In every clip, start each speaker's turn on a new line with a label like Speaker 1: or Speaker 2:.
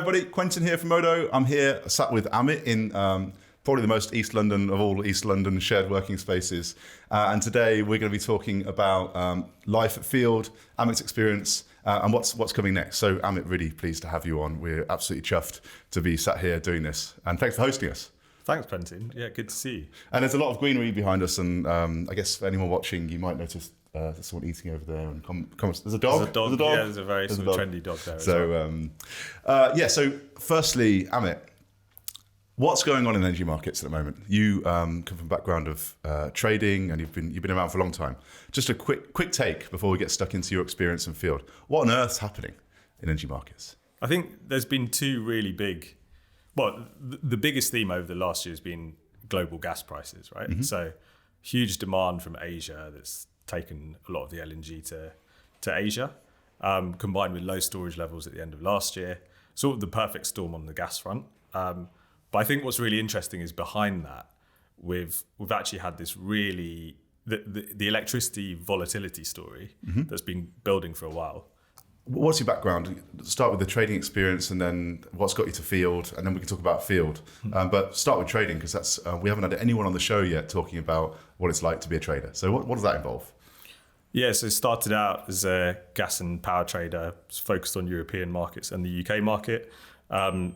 Speaker 1: everybody, Quentin here from Modo. I'm here sat with Amit in probably the most East London of all East London shared working spaces. And today we're going to be talking about life at field, Amit's experience, and what's coming next. So Amit, really pleased to have you on. We're absolutely chuffed to be sat here doing this. And thanks for hosting us.
Speaker 2: Thanks, Quentin. Yeah, good to see you.
Speaker 1: And there's a lot of greenery behind us, and I guess for anyone watching, you might notice there's someone eating over there. And there's a dog.
Speaker 2: There's a dog. Yeah, there's a very sort of trendy dog there.
Speaker 1: So, so firstly, Amit, what's going on in energy markets at the moment? You come from a background of trading, and you've been around for a long time. Just a quick take before we get stuck into your experience in field. What on earth's happening in energy markets?
Speaker 2: I think there's been two really big. Well, the biggest theme over the last year has been global gas prices, right? Mm-hmm. So huge demand from Asia that's taken a lot of the LNG to Asia, combined with low storage levels at the end of last year. Sort of the perfect storm on the gas front. But I think what's really interesting is behind that, we've actually had this really, the electricity volatility story that's been building for a while.
Speaker 1: What's your background? Start with the trading experience, and then what's got you to field, and then we can talk about field. But start with trading, because that's we haven't had anyone on the show yet talking about what it's like to be a trader. So what does that involve?
Speaker 2: Yeah, so started out as a gas and power trader, focused on European markets and the UK market.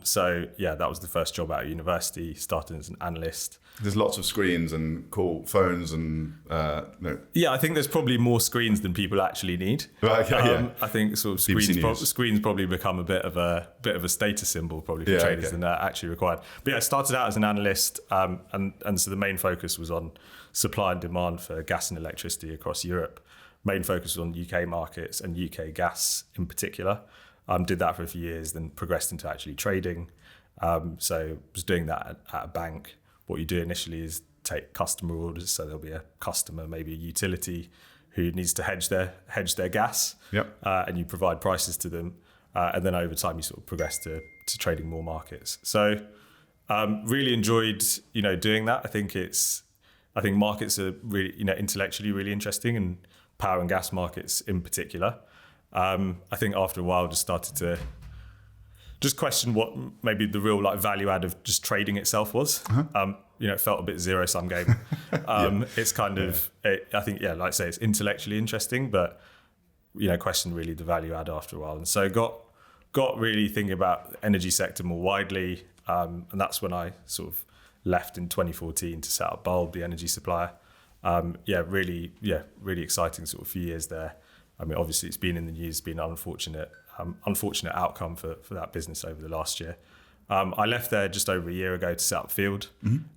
Speaker 2: So yeah, that was the first job out of university, started as an analyst.
Speaker 1: There's lots of screens and call phones and no.
Speaker 2: Yeah, I think there's probably more screens than people actually need.
Speaker 1: Right, okay, yeah.
Speaker 2: I think sort of screens probably become a bit of a status symbol probably for traders than they're actually required. But yeah, I started out as an analyst, and so the main focus was on supply and demand for gas and electricity across Europe. Main focus was on UK markets and UK gas in particular. Did that for a few years, then progressed into actually trading. So was doing that at a bank. What you do initially is take customer orders. So there'll be a customer, maybe a utility, who needs to hedge their gas. Yep. And you provide prices to them. And then over time, you sort of progress to trading more markets. So really enjoyed, doing that. I think markets are really, intellectually really interesting, and power and gas markets in particular. I think after a while just started to just question what maybe the real value add of just trading itself was. It felt a bit zero sum game. It's kind of, I think, like I say, it's intellectually interesting, but question really the value add after a while. And so got really thinking about the energy sector more widely. And that's when I sort of left in 2014 to set up Bulb, the energy supplier. Really exciting sort of few years there. I mean, obviously it's been in the news, been an unfortunate outcome for that business over the last year. I left there just over a year ago to set up Field. And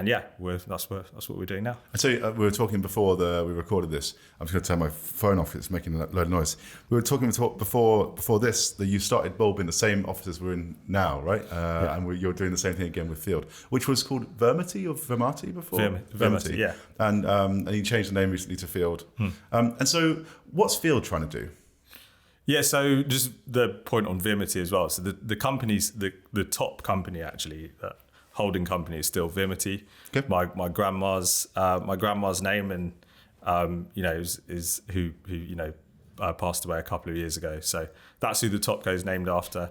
Speaker 2: that's what we're doing now.
Speaker 1: So we were talking before we recorded this. I'm just going to turn my phone off, it's making a load of noise. We were talking before this, that you started Bulb in the same offices we're in now, right? And you're doing the same thing again with Field, which was called Vermity or Vermati before?
Speaker 2: Vermity, yeah.
Speaker 1: And you changed the name recently to Field. And so what's Field trying to do?
Speaker 2: Yeah, so just the point on Vermity as well. So the company's the top company actually, that holding company is still Vermity. Okay. My grandma's name, and is who passed away a couple of years ago. So that's who the top co is named after.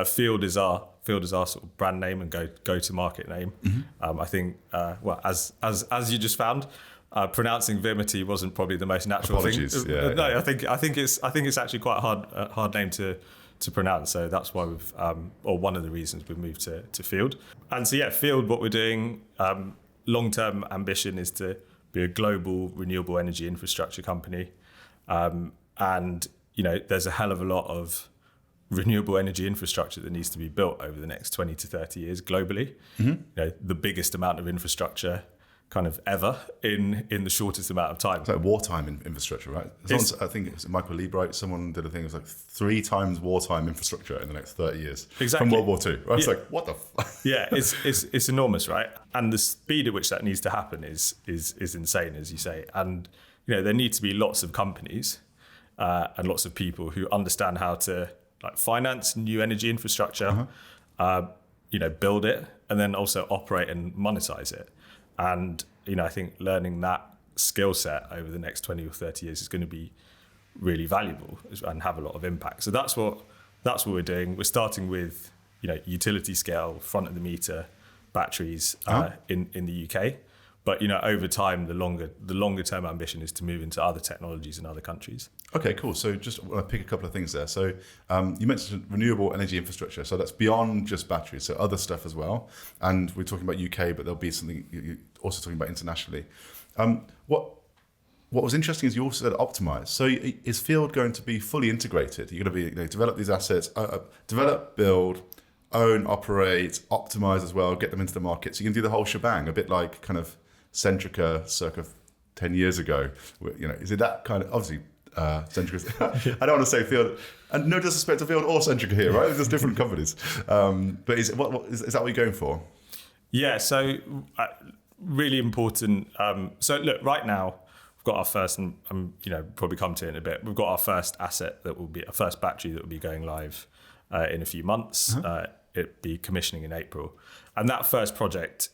Speaker 2: Field is our sort of brand name and go to market name. I think as you just found. Pronouncing Vermity wasn't probably the most natural
Speaker 1: Apologies.
Speaker 2: thing. I think it's actually quite a hard name to pronounce. So that's why or one of the reasons we've moved to Field. And so Field, what we're doing, long-term ambition is to be a global renewable energy infrastructure company. And there's a hell of a lot of renewable energy infrastructure that needs to be built over the next 20 to 30 years globally. The biggest amount of infrastructure kind of ever in the shortest amount of time.
Speaker 1: It's like wartime infrastructure, right? I think it was Michael Liebrecht, someone did a thing, it was like 3 times wartime infrastructure in the next 30 years.
Speaker 2: Exactly.
Speaker 1: From World War II. Right? It's like, what the fuck?
Speaker 2: Yeah, it's enormous, right? And the speed at which that needs to happen is insane, as you say. And there need to be lots of companies and lots of people who understand how to finance new energy infrastructure, build it, and then also operate and monetize it. And, I think learning that skill set over the next 20 or 30 years is going to be really valuable and have a lot of impact. So that's what we're doing. We're starting with utility scale, front of the meter batteries in the UK. But over time, the longer term ambition is to move into other technologies in other countries.
Speaker 1: Okay, cool. So just want to pick a couple of things there. So you mentioned renewable energy infrastructure. So that's beyond just batteries, so other stuff as well. And we're talking about UK, but there'll be something you're also talking about internationally. What was interesting is you also said optimise. So is Field going to be fully integrated? You're going to be develop these assets, develop, build, own, operate, optimise as well, get them into the market. So you can do the whole shebang, a bit like kind of Centrica circa 10 years ago. Is it that kind of, obviously Centrica, I don't want to say Field, and no disrespect to Field or Centrica here, right? It's just different companies. But is that what you're going for?
Speaker 2: Yeah, so really important. So look, right now, we've got our first, and probably come to it in a bit, we've got our first asset that will be, our first battery that will be going live in a few months. It'll be commissioning in April. And that first project,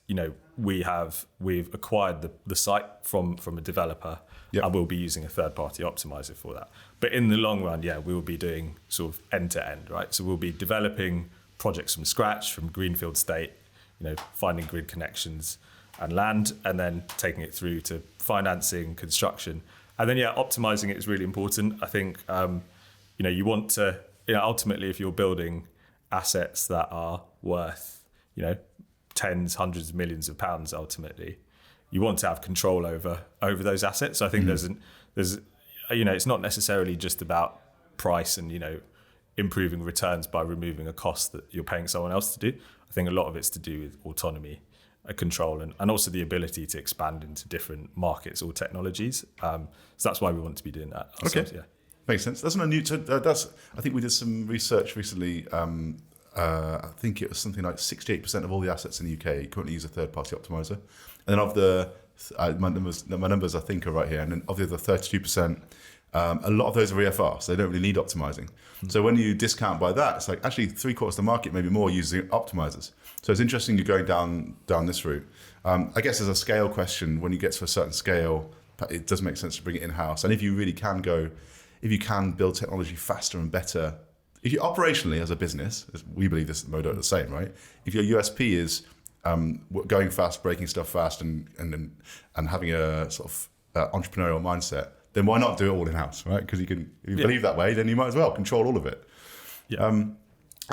Speaker 2: we've acquired the site from a developer, and we'll be using a third-party optimizer for that. But in the long run, we will be doing sort of end-to-end, right? So we'll be developing projects from scratch, from greenfield state, finding grid connections and land, and then taking it through to financing, construction. And then, optimizing it is really important. I think, you want to, ultimately, if you're building assets that are worth, tens, hundreds of millions of pounds, ultimately, you want to have control over those assets. So I think there's it's not necessarily just about price and, improving returns by removing a cost that you're paying someone else to do. I think a lot of it's to do with autonomy, control, and also the ability to expand into different markets or technologies. So that's why we want to be doing that ourselves.
Speaker 1: Okay. Makes sense. That's not new. I think we did some research recently. I think it was something like 68% of all the assets in the UK currently use a third-party optimizer. And then of the, my numbers I think are right here, and then of the other 32%, a lot of those are EFR, so they don't really need optimizing. So when you discount by that, it's like actually 3/4 of the market, maybe more, using optimizers. So it's interesting you're going down this route. I guess as a scale question, when you get to a certain scale, it does make sense to bring it in-house. And if you really can build technology faster and better, if you operationally as a business, as we believe this at Modo are the same, right? If your USP is going fast, breaking stuff fast, and having a sort of entrepreneurial mindset, then why not do it all in-house, right? Because if you believe that way, then you might as well control all of it. Yeah. And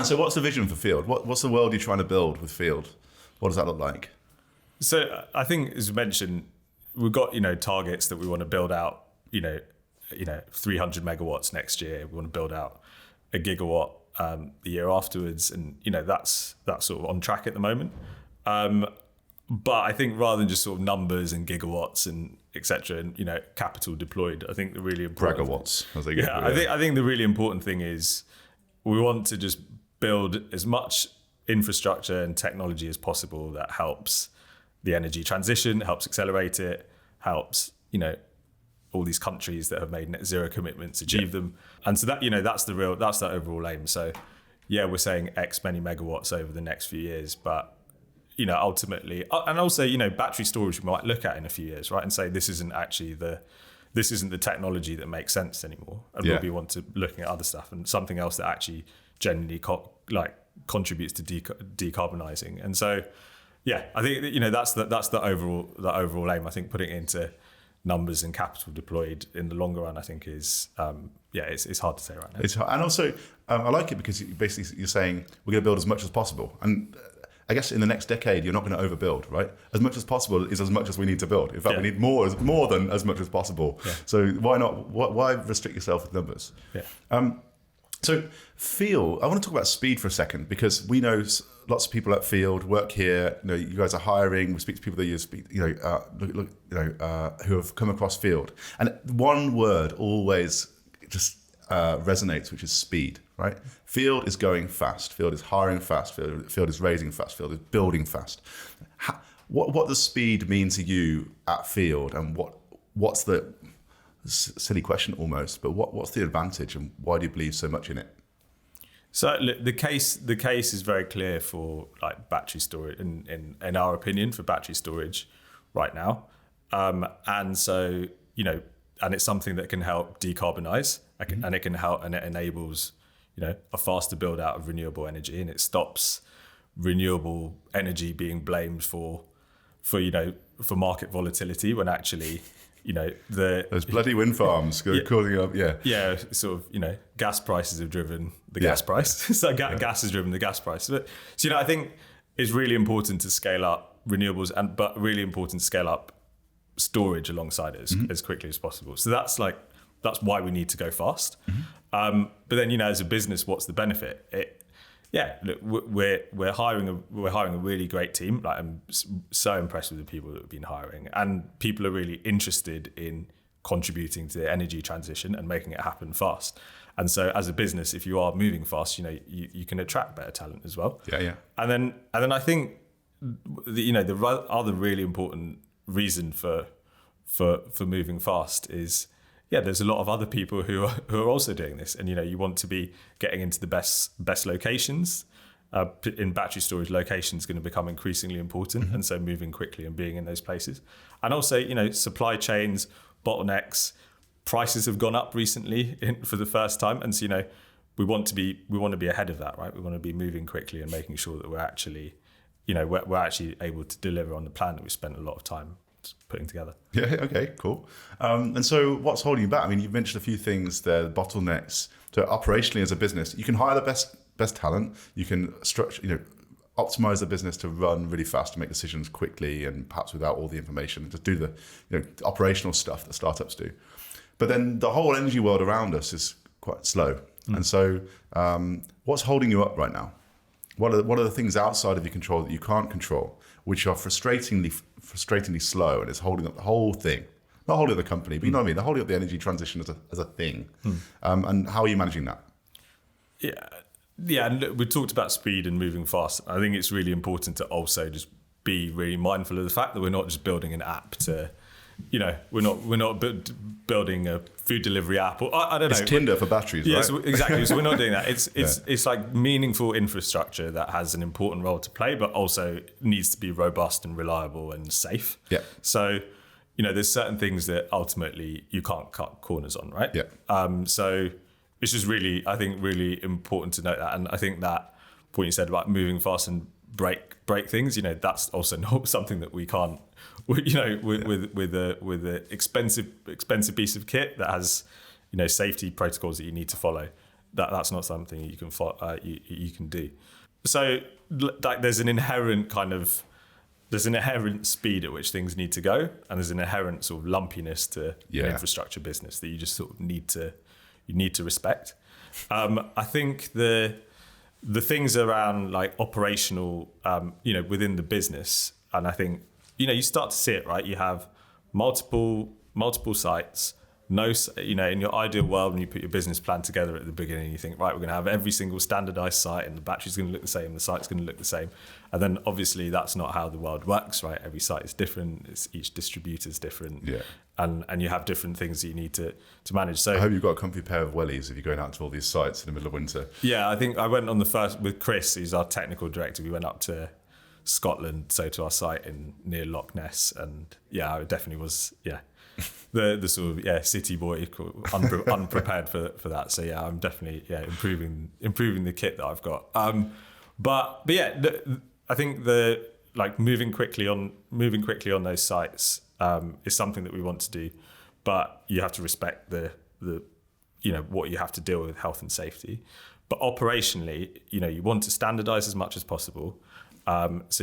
Speaker 1: so what's the vision for Field? What's the world you're trying to build with Field? What does that look like?
Speaker 2: So I think, as mentioned, we've got, targets that we want to build out, 300 megawatts next year. We want to build out a gigawatt the year afterwards. And, that's sort of on track at the moment. But I think rather than just sort of numbers and gigawatts and et cetera, and, capital deployed, I think the really important...
Speaker 1: Bragawatts, as they get.
Speaker 2: I think the really important thing is we want to just build as much infrastructure and technology as possible that helps the energy transition, helps accelerate it, helps, all these countries that have made net zero commitments achieve them. And so that, that's the overall aim. So we're saying X many megawatts over the next few years, but ultimately, and also, battery storage we might look at in a few years, right? And say, this isn't the technology that makes sense anymore. And we'll be looking at other stuff and something else that actually genuinely contributes to decarbonising. And so, I think, that's the overall aim. I think putting it into numbers and capital deployed in the longer run, I think is, it's hard to say right now.
Speaker 1: It's hard. And also, I like it because basically you're saying we're going to build as much as possible. And I guess in the next decade, you're not going to overbuild, right? As much as possible is as much as we need to build. In fact, we need more than as much as possible. Yeah. So why not? Why restrict yourself with numbers? Yeah. So Field, I want to talk about speed for a second, because we know lots of people at Field work here. You guys are hiring. We speak to people that you speak, who have come across Field, and one word always just resonates, which is speed. Right? Field is going fast. Field is hiring fast. Field is raising fast. Field is building fast. What does speed mean to you at Field, and what's the silly question almost, but what's the advantage, and why do you believe so much in it?
Speaker 2: So look, the case is very clear for battery storage, in our opinion, for battery storage right now, and so and it's something that can help decarbonize, and it can help, and it enables a faster build out of renewable energy, and it stops renewable energy being blamed for market volatility, when actually
Speaker 1: those bloody wind farms calling up.
Speaker 2: Gas prices have driven the gas price. So gas has driven the gas price. But I think it's really important to scale up renewables, but really important to scale up storage alongside it as quickly as possible. So that's why we need to go fast. But then as a business, what's the benefit? Look, we're hiring a really great team. Like, I'm so impressed with the people that we've been hiring, and people are really interested in contributing to the energy transition and making it happen fast. And so, as a business, if you are moving fast, you can attract better talent as well. And then I think the other really important reason for moving fast is, there's a lot of other people who are also doing this, and you want to be getting into the best locations. In battery storage, location is going to become increasingly important, and so moving quickly and being in those places. And also, supply chains, bottlenecks, prices have gone up recently for the first time, and so we want to be ahead of that, right? We want to be moving quickly and making sure that we're actually able to deliver on the plan that we spent a lot of time putting together.
Speaker 1: Yeah. Okay. Cool. And so, what's holding you back? I mean, you've mentioned a few things there. Bottlenecks. So, operationally, as a business, you can hire the best talent. You can structure, optimize the business to run really fast, to make decisions quickly, and perhaps without all the information, just do the operational stuff that startups do. But then the whole energy world around us is quite slow. And so, what's holding you up right now? What are the things outside of your control that you can't control, which are frustratingly slow, and it's holding up the whole thing? Not holding up the company, but you know what I mean? They're holding up the energy transition as a thing. And how are you managing that?
Speaker 2: Yeah. And look, we talked about speed and moving fast. I think it's really important to also just be really mindful of the fact that we're not just building an app to, we're not building a food delivery app, or I don't know.
Speaker 1: It's Tinder for batteries, right?
Speaker 2: So exactly. So we're not doing that. It's like meaningful infrastructure that has an important role to play, but also needs to be robust and reliable and safe.
Speaker 1: Yeah.
Speaker 2: So, there's certain things that ultimately you can't cut corners on, right?
Speaker 1: Yeah.
Speaker 2: So it's just really important to note that. And I think that point you said about moving fast and break things, that's also not something that we can't, with a expensive piece of kit that has, safety protocols that you need to follow. That's not something you can you can do. So like there's an inherent speed at which things need to go, and there's an inherent sort of lumpiness to an infrastructure business that you just sort of need to respect. I think the things around like operational, within the business, and I think you start to see it, right? You have multiple sites. In your ideal world, when you put your business plan together at the beginning, you think, right, we're going to have every single standardized site, and the battery's going to look the same, the site's going to look the same. And then obviously that's not how the world works, right? Every site is different. Each distributor is different. Yeah. And you have different things that you need to manage. So
Speaker 1: I hope you've got a comfy pair of wellies if you're going out to all these sites in the middle of winter.
Speaker 2: Yeah, I think I went on the first with Chris, who's our technical director. We went up to Scotland, so to our site near Loch Ness, and I definitely was the sort of city boy, unprepared for that. So I'm definitely improving the kit that I've got. But I think moving quickly on those sites is something that we want to do, but you have to respect the what you have to deal with, health and safety. But operationally, you want to standardize as much as possible. That's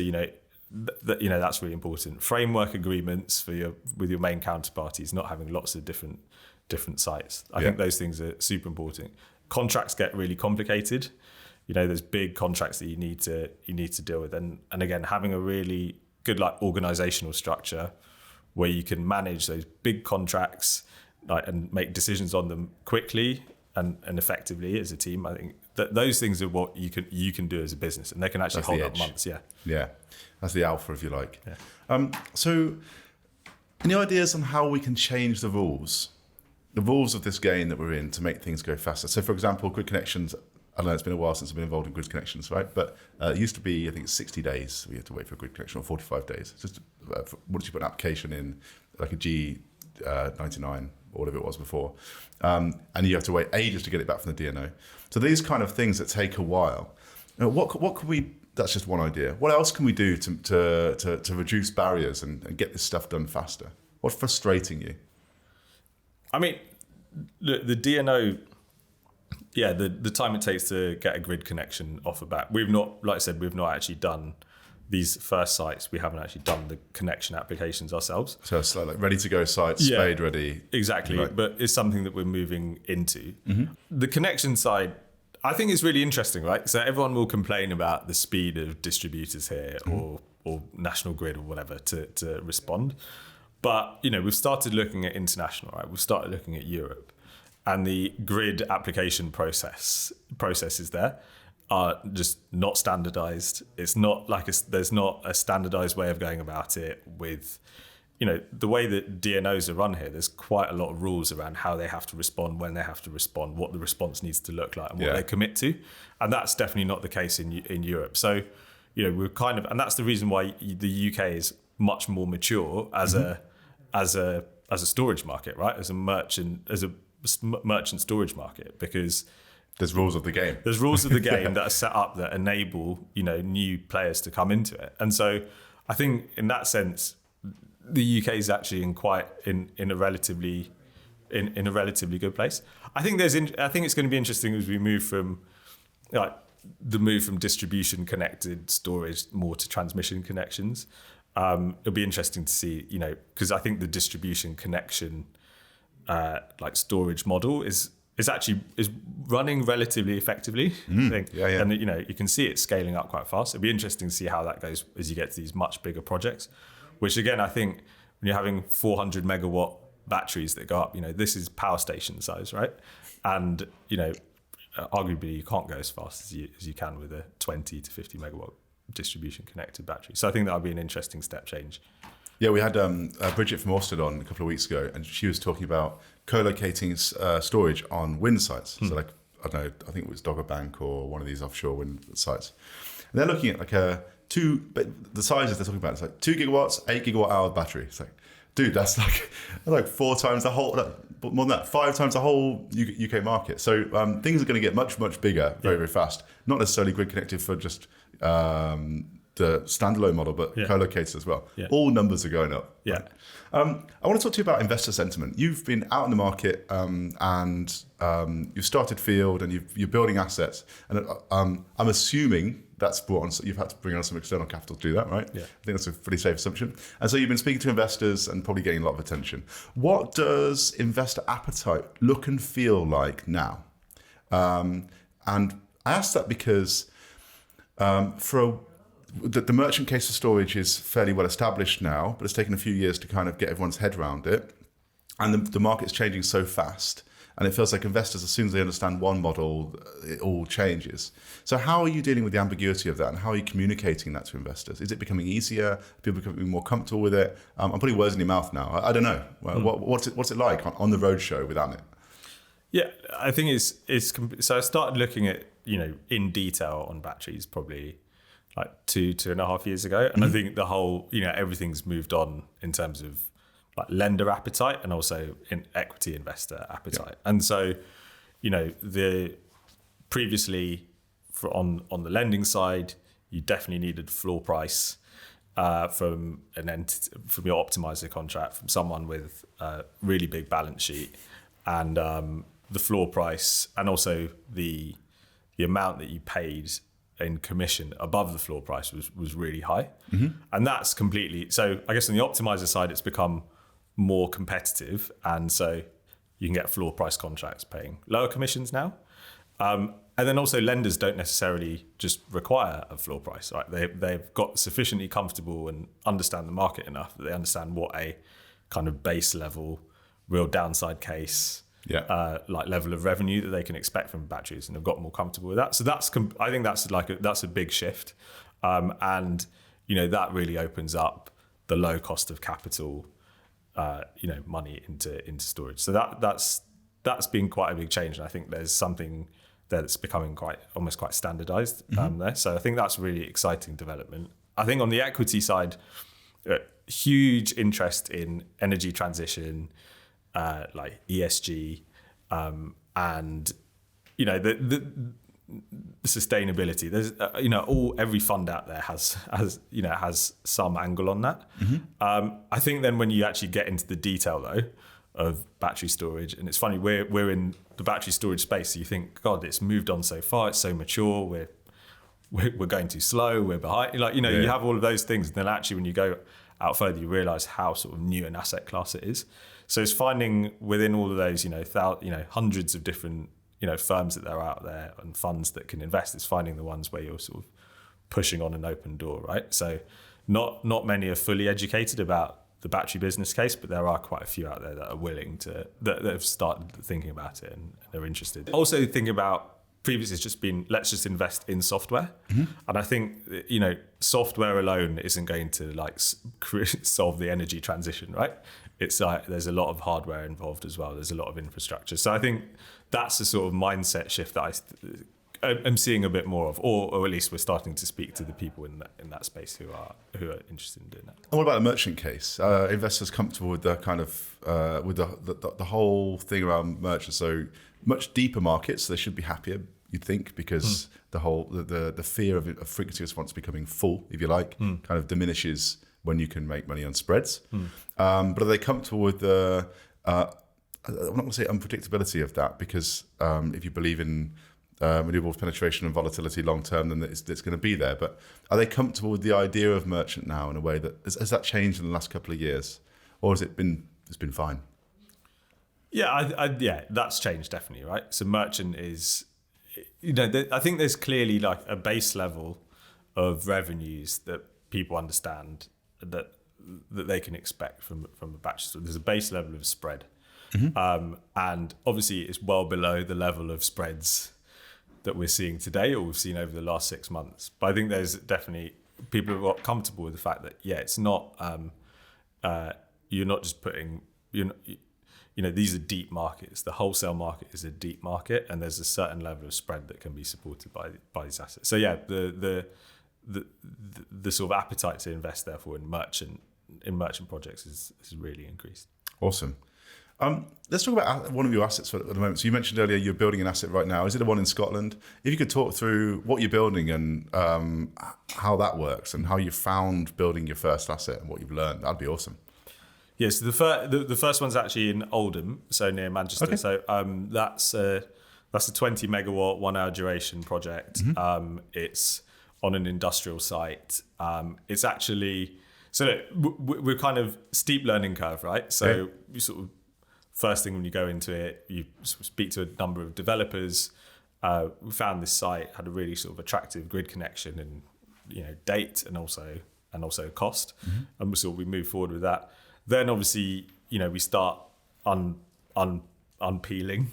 Speaker 2: really important. Framework agreements with your main counterparties, not having lots of different sites. I think those things are super important. Contracts get really complicated. There's big contracts that you need to deal with, and again, having a really good organizational structure where you can manage those big contracts and make decisions on them quickly and effectively as a team. I think that those things are what you can do as a business, and they can actually hold up months.
Speaker 1: Yeah, that's the alpha, if you like. Yeah. So, any ideas on how we can change the rules of this game that we're in to make things go faster? So, for example, grid connections. I don't know, it's been a while since I've been involved in grid connections, right? But it used to be, I think it's 60 days we had to wait for a grid connection, or 45 days. Just once you put an application in, like a G99 or whatever it was before. And you have to wait ages to get it back from the DNO. So these kind of things that take a while. What could we, that's just one idea. What else can we do to reduce barriers and get this stuff done faster? What's frustrating you?
Speaker 2: I mean, the DNO, the time it takes to get a grid connection off the bat. We've not, like I said, we've not actually done these first sites. We haven't actually done the connection applications ourselves.
Speaker 1: So it's like ready to go sites, spade ready.
Speaker 2: Exactly, right. But it's something that we're moving into. Mm-hmm. The connection side, I think it's really interesting, right? So everyone will complain about the speed of distributors here or National Grid or whatever to respond. But, we've started looking at international, right? We've started looking at Europe, and the grid application processes there are just not standardized. It's not like there's not a standardized way of going about it with, the way that DNOs are run here. There's quite a lot of rules around how they have to respond, when they have to respond, what the response needs to look like, and what they commit to. And that's definitely not the case in Europe. So, we're kind of, and that's the reason why the UK is much more mature as a storage market, right? As a merchant storage market, because
Speaker 1: there's rules of the game.
Speaker 2: There's rules of the game that are set up that enable, new players to come into it. And so I think in that sense, the UK is actually in a relatively good place. I think it's going to be interesting as we move from distribution connected storage more to transmission connections. It'll be interesting to see, because I think the distribution connection storage model is running relatively effectively. I think. And you can see it scaling up quite fast. It'll be interesting to see how that goes as you get to these much bigger projects, which again, I think when you're having 400 megawatt batteries that go up, this is power station size, right? And, arguably you can't go as fast as you can with a 20 to 50 megawatt distribution connected battery. So I think that would be an interesting step change.
Speaker 1: Yeah, we had Bridget from Orsted on a couple of weeks ago, and she was talking about co-locating storage on wind sites. So like, I don't know, I think it was Dogger Bank or one of these offshore wind sites. And they're looking at the sizes they're talking about, it's like 2 gigawatts, 8 gigawatt hour battery. It's like, dude, that's like 4 times the whole, more than that, 5 times the whole UK market. So things are going to get much, much bigger very, very fast. Not necessarily grid connected for just the standalone model, but co-located as well. Yeah. All numbers are going up.
Speaker 2: Yeah.
Speaker 1: Right? I want to talk to you about investor sentiment. You've been out in the market and you've started Field and you're building assets. And I'm assuming that's brought on, you've had to bring on some external capital to do that, right?
Speaker 2: Yeah.
Speaker 1: I think that's a pretty safe assumption. And so you've been speaking to investors and probably getting a lot of attention. What does investor appetite look and feel like now? And I ask that because the merchant case for storage is fairly well established now, but it's taken a few years to kind of get everyone's head around it. And the market's changing so fast. And it feels like investors, as soon as they understand one model, it all changes. So how are you dealing with the ambiguity of that? And how are you communicating that to investors? Is it becoming easier? People becoming more comfortable with it? I'm putting words in your mouth now. I don't know. What's it like on the roadshow with Amit?
Speaker 2: Yeah, I think it's so I started looking at, in detail on batteries probably like 2.5 years ago. And I think the whole, everything's moved on in terms of like lender appetite and also in equity investor appetite. Yeah. And so, the previously on the lending side, you definitely needed floor price from an entity, from your optimizer contract, from someone with a really big balance sheet, and the floor price and also the amount that you paid in commission above the floor price was really high. Mm-hmm. And that's completely, so I guess on the optimizer side, it's become more competitive. And so you can get floor price contracts paying lower commissions now. And then also lenders don't necessarily just require a floor price, right? They've got sufficiently comfortable and understand the market enough that they understand what a kind of base level, real downside case, like level of revenue that they can expect from batteries, and they've got more comfortable with that. So I think that's a big shift, and that really opens up the low cost of capital, money into storage. So that's been quite a big change, and I think there's something that's becoming almost quite standardized there. So I think that's a really exciting development. I think on the equity side, huge interest in energy transition, like ESG, and the sustainability. There's every fund out there has some angle on that. I think then when you actually get into the detail though of battery storage, and it's funny, we're in the battery storage space, so you think, God, it's moved on so far, it's so mature, we're going too slow, we're behind, you have all of those things, and then actually when you go out further you realize how sort of new an asset class it is. So it's finding within all of those hundreds of different firms that are out there and funds that can invest, it's finding the ones where you're sort of pushing on an open door, right? So not many are fully educated about the battery business case, but there are quite a few out there that are willing to, that have started thinking about it and are interested. Also thinking about, previously it's just been, let's just invest in software. And I think, software alone isn't going to solve the energy transition, right? It's like, there's a lot of hardware involved as well. There's a lot of infrastructure. So I think that's the sort of mindset shift that I'm seeing a bit more of, or at least we're starting to speak to the people in that space who are interested in doing that.
Speaker 1: And what about the merchant case? Investors comfortable with the kind of with the whole thing around merchants? So much deeper markets, they should be happier, you'd think, because the fear of frequency response becoming full, if you like, kind of diminishes when you can make money on spreads. But are they comfortable with the I'm not going to say unpredictability of that, because if you believe in renewables penetration and volatility long term, then it's going to be there. But are they comfortable with the idea of merchant now in a way that has that changed in the last couple of years, or has it's been fine?
Speaker 2: Yeah, that's changed definitely, right? So merchant is, I think there's clearly like a base level of revenues that people understand that they can expect from a battery. So there's a base level of spread. And obviously it's well below the level of spreads that we're seeing today or we've seen over the last 6 months. But I think there's definitely people who are comfortable with the fact that, it's not, you're not just putting, these are deep markets. The wholesale market is a deep market, and there's a certain level of spread that can be supported by these assets. So the sort of appetite to invest therefore in merchant projects is really increased.
Speaker 1: Awesome. Let's talk about one of your assets at the moment. So you mentioned earlier you're building an asset right now. Is it the one in Scotland? If you could talk through what you're building and how that works and how you found building your first asset and what you've learned, that'd be awesome.
Speaker 2: Yes, the first one's actually in Oldham, so near Manchester. Okay. So that's a 20 megawatt 1 hour duration project. It's on an industrial site. It's actually, so we're kind of steep learning curve, right? So you sort of, first thing when you go into it, you speak to a number of developers. We found this site had a really sort of attractive grid connection and date and also cost, and we move forward with that. Then obviously we start unpeeling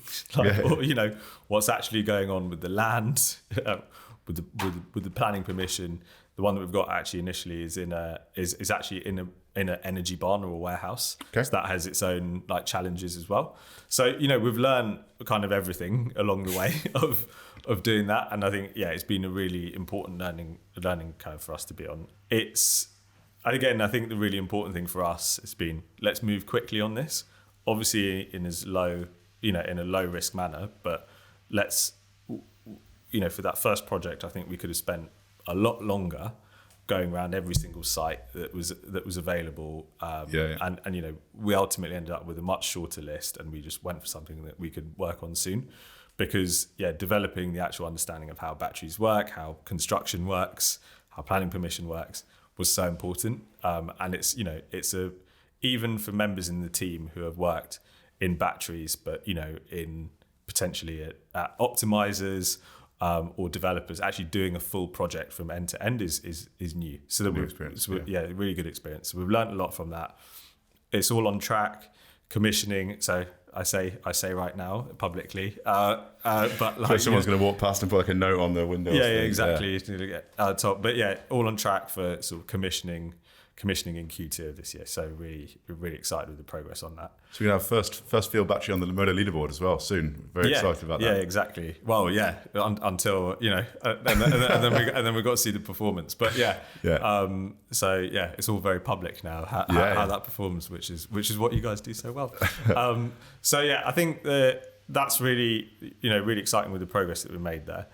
Speaker 2: what's actually going on with the land, with the planning permission. The one that we've got actually initially is is actually in an energy barn or a warehouse. Okay. So that has its own challenges as well. So we've learned kind of everything along the way of doing that, and I think it's been a really important learning curve for us to be on. I think the really important thing for us has been, let's move quickly on this. Obviously in as low in a low risk manner, but let's for that first project, I think we could have spent a lot longer going around every single site that was available, and we ultimately ended up with a much shorter list, and we just went for something that we could work on soon, because developing the actual understanding of how batteries work, how construction works, how planning permission works was so important, and it's even for members in the team who have worked in batteries, but in potentially at optimizers. Or developers, actually doing a full project from end to end is new. So that really good experience. So we've learned a lot from that. It's all on track, commissioning. So I say right now publicly. But like,
Speaker 1: so someone's going to walk past and put like a note on the window.
Speaker 2: Yeah, exactly. Yeah. Top, but yeah, all on track for sort of commissioning in Q2 of this year. So we're really excited with the progress on that.
Speaker 1: So we're going to have first field battery on the Modo leaderboard as well soon. Very excited about that.
Speaker 2: Yeah, exactly. Well, yeah, until and then we've got to see the performance. But so yeah, it's all very public now how that performs, which is what you guys do so well. So yeah, I think that's really really exciting with the progress that we made there.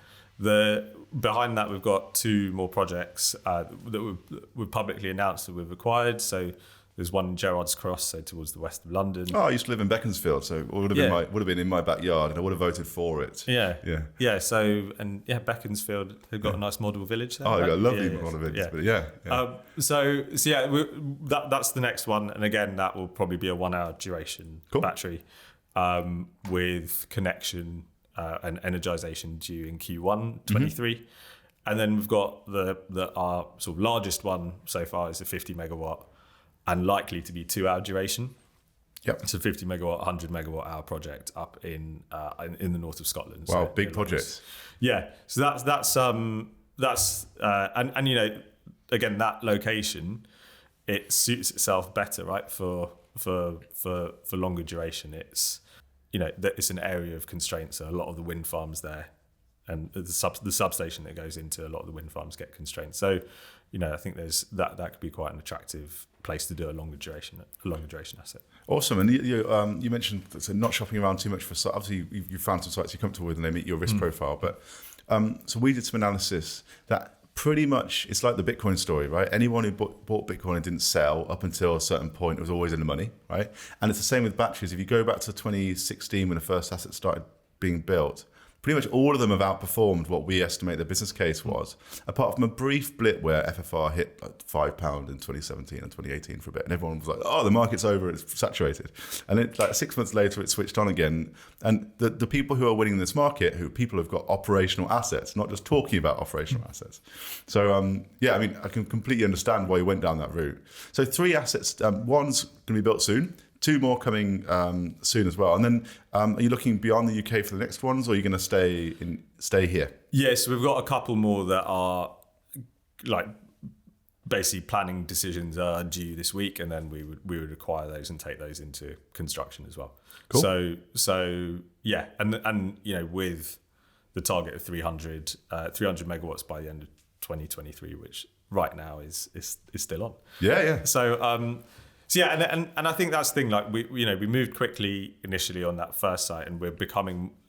Speaker 2: Behind that, we've got 2 more projects that we've publicly announced that we've acquired. So there's one in Gerrards Cross, so towards the west of London.
Speaker 1: Oh, I used to live in Beaconsfield, so it would have been in my backyard, and I would have voted for it.
Speaker 2: Yeah. So Beaconsfield, they've got a nice model village there.
Speaker 1: Oh, they've got a lovely model village. But
Speaker 2: that's the next one, and again, that will probably be a 1-hour duration battery with connection. And energization due in Q1 23, and then we've got our sort of largest one so far is a 50 megawatt and likely to be 2-hour duration.
Speaker 1: Yep.
Speaker 2: It's a 50 megawatt, 100 megawatt hour project up in the north of Scotland.
Speaker 1: Wow,
Speaker 2: so
Speaker 1: big project.
Speaker 2: Yeah, so that's and again, that location, it suits itself better, right, for longer duration. It's it's an area of constraints. So a lot of the wind farms there, and the substation that goes into a lot of the wind farms get constrained. So, I think there's that could be quite an attractive place to do a longer duration asset.
Speaker 1: Awesome. And you mentioned not shopping around too much for sites. Obviously, you found some sites you're comfortable with and they meet your risk profile. But so we did some analysis that pretty much it's like the Bitcoin story, right? Anyone who bought Bitcoin and didn't sell up until a certain point was always in the money, right? And it's the same with batteries. If you go back to 2016 when the first asset started being built, pretty much all of them have outperformed what we estimate the business case was, apart from a brief blip where FFR hit like £5 in 2017 and 2018 for a bit, and everyone was like, "Oh, the market's over; it's saturated." And then, like 6 months later, it switched on again. And the people who are winning this market, people who've got operational assets, not just talking about operational assets. So I can completely understand why you went down that route. So 3 assets. One's going to be built soon. 2 more coming soon as well. And then are you looking beyond the UK for the next ones, or are you going to stay here?
Speaker 2: Yes, we've got a couple more that are like basically planning decisions are due this week, and then we would acquire those and take those into construction as well. Cool. So yeah, and with the target of 300 megawatts by the end of 2023, which right now is still on.
Speaker 1: Yeah.
Speaker 2: So yeah, and I think that's the thing. Like we moved quickly initially on that first site, and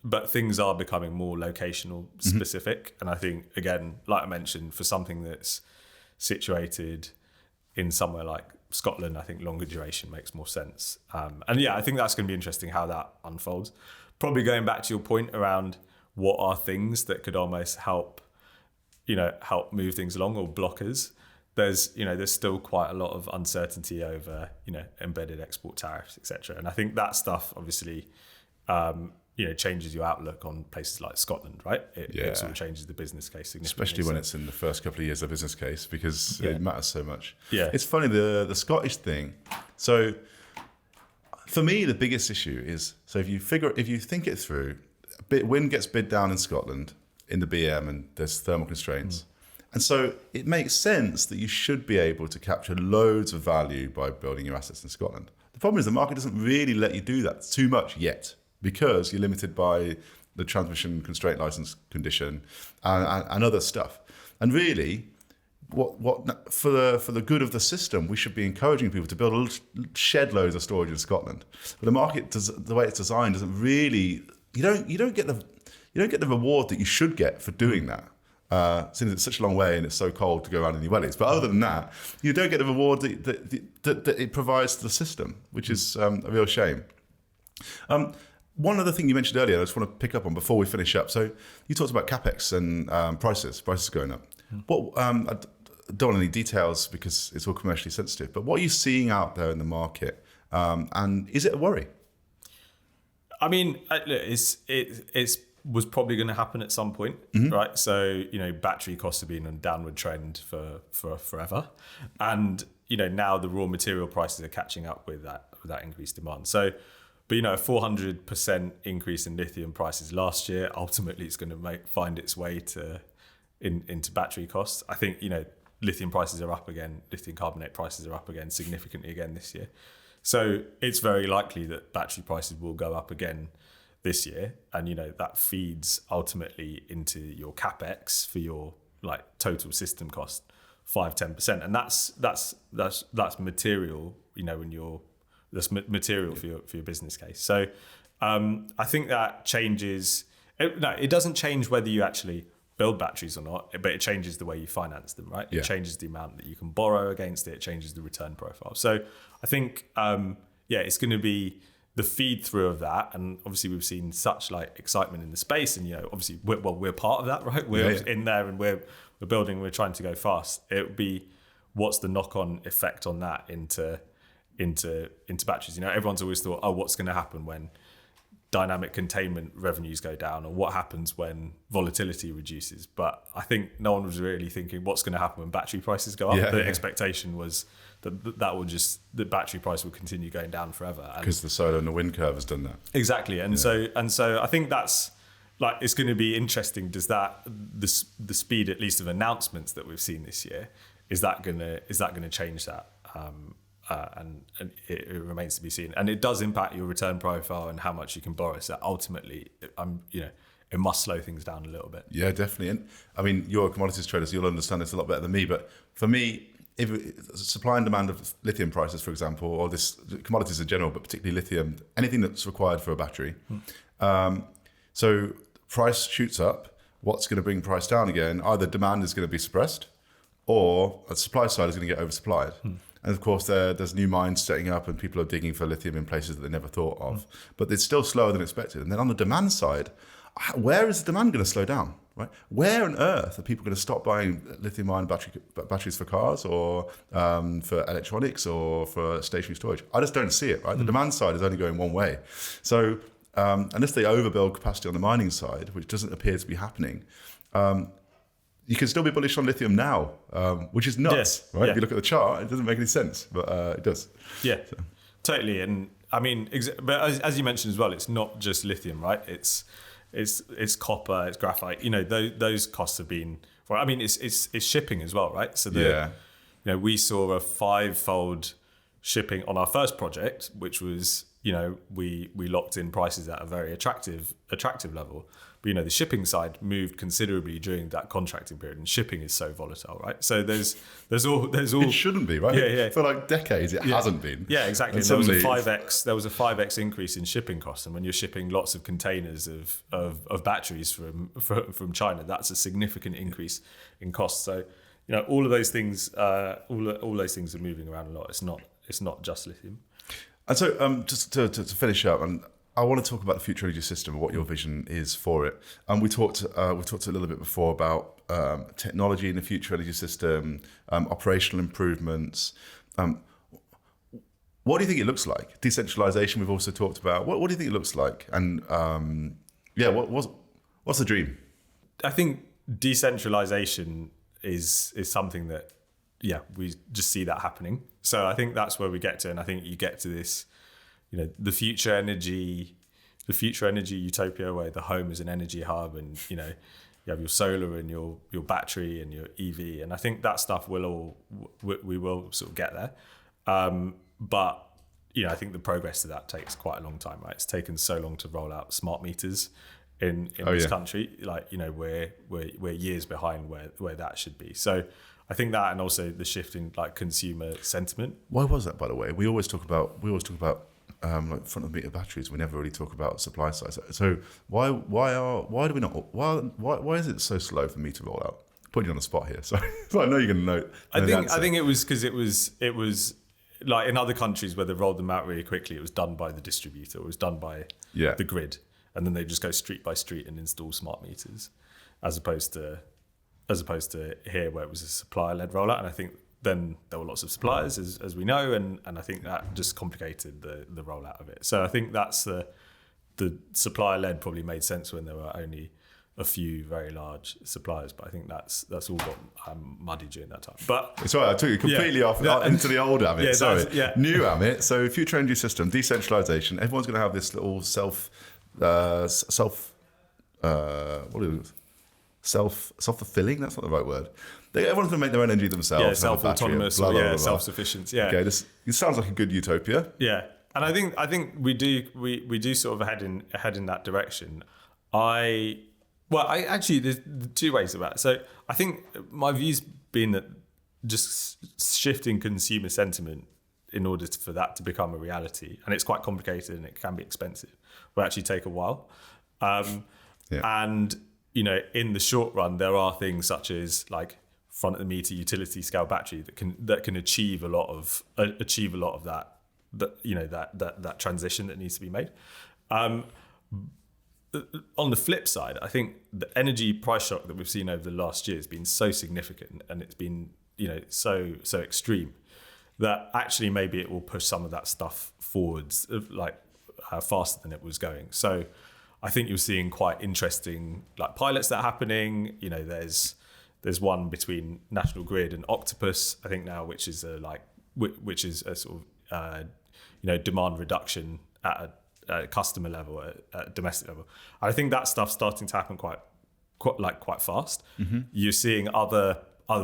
Speaker 2: but things are becoming more locational specific. And I think, again, like I mentioned, for something that's situated in somewhere like Scotland, I think longer duration makes more sense. And yeah, I think that's going to be interesting how that unfolds. Probably going back to your point around what are things that could almost help move things along, or blockers. There's still quite a lot of uncertainty over embedded export tariffs, etc. And I think that stuff obviously changes your outlook on places like Scotland, right? It sort of changes the business case significantly.
Speaker 1: Especially when it's in the first couple of years of business case, because it matters so much.
Speaker 2: Yeah,
Speaker 1: it's funny the Scottish thing. So for me, the biggest issue is, so if you think it through, wind gets bid down in Scotland in the BM, and there's thermal constraints. And so it makes sense that you should be able to capture loads of value by building your assets in Scotland. The problem is the market doesn't really let you do that too much yet, because you're limited by the transmission constraint license condition and other stuff. And really, what for the good of the system, we should be encouraging people to build shed loads of storage in Scotland. But the market the way it's designed doesn't really. You don't get the reward that you should get for doing that. Since it's such a long way and it's so cold to go around in your wellies. But other than that, you don't get the reward that it provides to the system, which is a real shame. One other thing you mentioned earlier, I just want to pick up on before we finish up. So you talked about CapEx and prices going up. I don't want any details because it's all commercially sensitive, but what are you seeing out there in the market? And is it a worry? I
Speaker 2: mean, it's was probably going to happen at some point, right? So, battery costs have been on a downward trend for forever. And, now the raw material prices are catching up with that increased demand. So But a 400% increase in lithium prices last year, ultimately it's going to find its way into battery costs. I think, lithium prices are up again, lithium carbonate prices are up again significantly again this year. So it's very likely that battery prices will go up again this year. And, that feeds ultimately into your CapEx for your total system cost, 5-10%. And that's material, that's material for your business case. So I think that changes. It doesn't change whether you actually build batteries or not, but it changes the way you finance them, right? It changes the amount that you can borrow against it. It changes the return profile. So I think, it's going to be the feed through of that. And obviously we've seen such excitement in the space, and obviously we're part of that, right? We're in there, and we're building. We're trying to go fast. It would be what's the knock-on effect on that into batteries. Everyone's always thought, what's going to happen when dynamic containment revenues go down, or what happens when volatility reduces. But I think no one was really thinking what's going to happen when battery prices go up. The expectation was that the battery price will continue going down forever,
Speaker 1: because the solar and the wind curve has done that.
Speaker 2: Exactly. And so I think that's it's going to be interesting. Does that the speed, at least, of announcements that we've seen this year, is that going to change that? And it remains to be seen. And it does impact your return profile and how much you can borrow. So ultimately, it must slow things down a little bit.
Speaker 1: Yeah, definitely. And I mean, you're a commodities trader, so you'll understand this a lot better than me. But for me, if supply and demand of lithium prices, for example, or this commodities in general, but particularly lithium, anything that's required for a battery. So price shoots up. What's going to bring price down again? Either demand is going to be suppressed, or the supply side is going to get oversupplied. And of course, there's new mines setting up, and people are digging for lithium in places that they never thought of. But it's still slower than expected. And then on the demand side, where is the demand going to slow down? Right? Where on earth are people going to stop buying lithium-ion batteries for cars, or for electronics, or for stationary storage? I just don't see it. Right? The demand side is only going one way. So unless they overbuild capacity on the mining side, which doesn't appear to be happening, you can still be bullish on lithium now, which is nuts, right? If you look at the chart, it doesn't make any sense, but it does.
Speaker 2: Yeah, so. Totally. And I mean, but as you mentioned as well, it's not just lithium, right? It's copper, it's graphite. Those costs have been. Well, I mean, it's shipping as well, right? So we saw a 5-fold shipping on our first project, which was we locked in prices at a very attractive level. But the shipping side moved considerably during that contracting period, and shipping is so volatile, right? So there's all.
Speaker 1: It shouldn't be, right?
Speaker 2: Yeah.
Speaker 1: For decades, it hasn't been.
Speaker 2: Yeah, exactly. There was a 5x increase in shipping costs, and when you're shipping lots of containers of batteries from China, that's a significant increase in costs. So all of those things, all those things are moving around a lot. It's not just lithium.
Speaker 1: And so, just to finish up, and I want to talk about the future energy system and what your vision is for it. And we talked a little bit before about technology in the future energy system, operational improvements. What do you think it looks like? Decentralization, we've also talked about. What do you think it looks like? And what's the dream?
Speaker 2: I think decentralization is something that, we just see that happening. So I think that's where we get to, and I think you get to this, the future energy utopia where the home is an energy hub, and you have your solar and your battery and your EV, and I think that stuff we will sort of get there. But I think the progress to that takes quite a long time, right? It's taken so long to roll out smart meters in this country. We're years behind where that should be. So I think that, and also the shift in consumer sentiment.
Speaker 1: Why was that, by the way? We always talk about front of meter batteries. We never really talk about supply side. So why do we not? Why is it so slow for me to roll out? Putting you on the spot here, so I know you're going to know.
Speaker 2: I think it was because it was like in other countries where they rolled them out really quickly. It was done by the distributor. It was done by the grid, and then they just go street by street and install smart meters, as opposed to here where it was a supplier-led rollout. And I think then there were lots of suppliers, as we know, and I think that just complicated the rollout of it. So I think that's the supplier-led probably made sense when there were only a few very large suppliers, but I think that's all got muddy during that time. But
Speaker 1: it's right. I took you completely off into the old Amit. New Amit. So future energy system, decentralization. Everyone's going to have this little self-fulfilling. That's not the right word. Everyone's going to make their own energy themselves.
Speaker 2: Yeah, self-autonomous. Self-sufficient. Yeah.
Speaker 1: Okay, it sounds like a good utopia.
Speaker 2: Yeah, and I think we do sort of head in that direction. There's two ways about it. So I think my view's been that just shifting consumer sentiment in order for that to become a reality, and it's quite complicated and it can be expensive, will actually take a while. And in the short run, there are things such as like front of the meter utility scale battery that can achieve a lot of that transition that needs to be made. On the flip side, I think the energy price shock that we've seen over the last year has been so significant, and it's been so extreme that actually maybe it will push some of that stuff forwards faster than it was going. So I think you're seeing quite interesting pilots that are happening. There's one between National Grid and Octopus, I think now, which is a sort of demand reduction at a customer level, at a domestic level. And I think that stuff's starting to happen quite fast. Mm-hmm. You're seeing other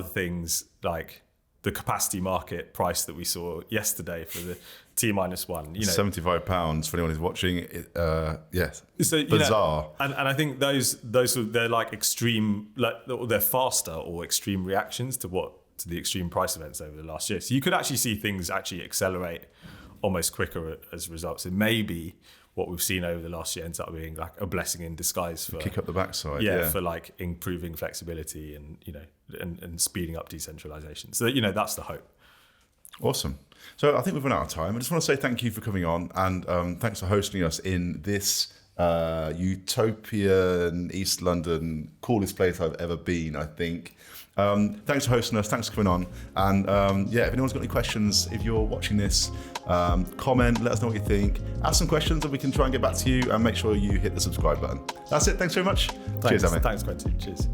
Speaker 2: things like the capacity market price that we saw yesterday for the T-1.
Speaker 1: £75 for anyone who's watching. Yes, so, bizarre.
Speaker 2: And I think those they're like extreme, they're faster or extreme reactions to the extreme price events over the last year. So you could actually see things actually accelerate almost quicker as a result. So maybe what we've seen over the last year ends up being like a blessing in disguise for
Speaker 1: kick up the backside.
Speaker 2: For like improving flexibility and and speeding up decentralization. So that's the hope.
Speaker 1: Awesome. So I think we've run out of time. I just want to say thank you for coming on, and thanks for hosting us in this utopian East London, coolest place I've ever been, I think. Thanks for hosting us. Thanks for coming on. And if anyone's got any questions, if you're watching this, comment, let us know what you think. Ask some questions and we can try and get back to you, and make sure you hit the subscribe button. That's it. Thanks very much.
Speaker 2: Cheers,
Speaker 1: Amit.
Speaker 2: Thanks, Quentin. Cheers.